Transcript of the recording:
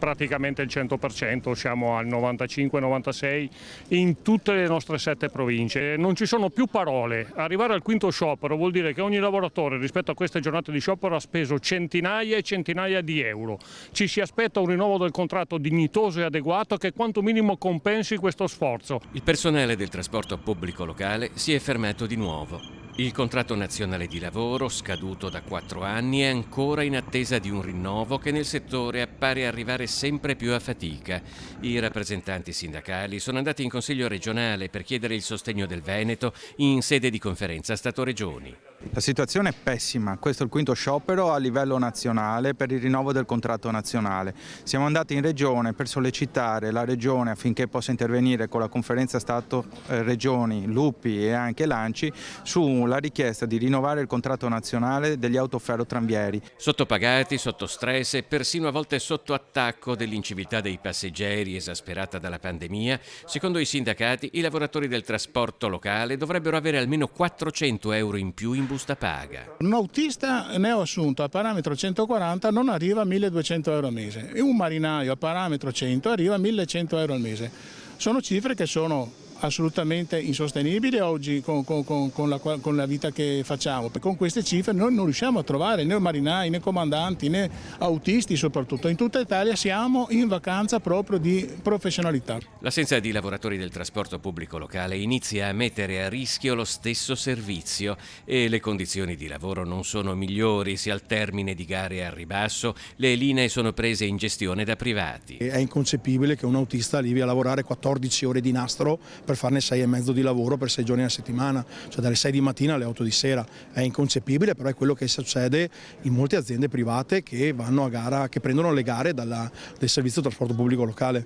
praticamente il 100%, siamo al 95-96 in tutte le nostre 7 province. Non ci sono più parole, arrivare al quinto sciopero vuol dire che ogni lavoratore rispetto a queste giornate di sciopero ha speso centinaia e centinaia di euro. Ci si aspetta un rinnovo del contratto dignitoso e adeguato che quanto minimo compensi questo sforzo. Il personale del trasporto pubblico locale si è fermato di nuovo. Il contratto nazionale di lavoro, scaduto da 4 anni, è ancora in attesa di un rinnovo che nel settore appare arrivare sempre più a fatica. I rappresentanti sindacali sono andati in Consiglio regionale per chiedere il sostegno del Veneto in sede di conferenza Stato-Regioni. La situazione è pessima, questo è il quinto sciopero a livello nazionale per il rinnovo del contratto nazionale. Siamo andati in Regione per sollecitare la Regione affinché possa intervenire con la conferenza Stato-Regioni, Lupi e anche l'ANCI sulla richiesta di rinnovare il contratto nazionale degli autoferrotranvieri. Sottopagati, sotto stress e persino a volte sotto attacco dell'inciviltà dei passeggeri esasperata dalla pandemia, secondo i sindacati i lavoratori del trasporto locale dovrebbero avere almeno 400 euro in più in busta paga. Un autista neoassunto a parametro 140 non arriva a 1.200 euro al mese e un marinaio a parametro 100 arriva a 1.100 euro al mese. Sono cifre che sono assolutamente insostenibili oggi con la vita che facciamo. Con queste cifre noi non riusciamo a trovare né marinai, né comandanti, né autisti soprattutto. In tutta Italia siamo in vacanza proprio di professionalità. L'assenza di lavoratori del trasporto pubblico locale inizia a mettere a rischio lo stesso servizio e le condizioni di lavoro non sono migliori. Si al termine di gare a ribasso le linee sono prese in gestione da privati. È inconcepibile che un autista arrivi a lavorare 14 ore di nastro per farne 6 e mezzo di lavoro per 6 giorni alla settimana, cioè dalle 6 di mattina alle 8 di sera. È inconcepibile, però è quello che succede in molte aziende private che vanno a gara, che prendono le gare del servizio trasporto pubblico locale.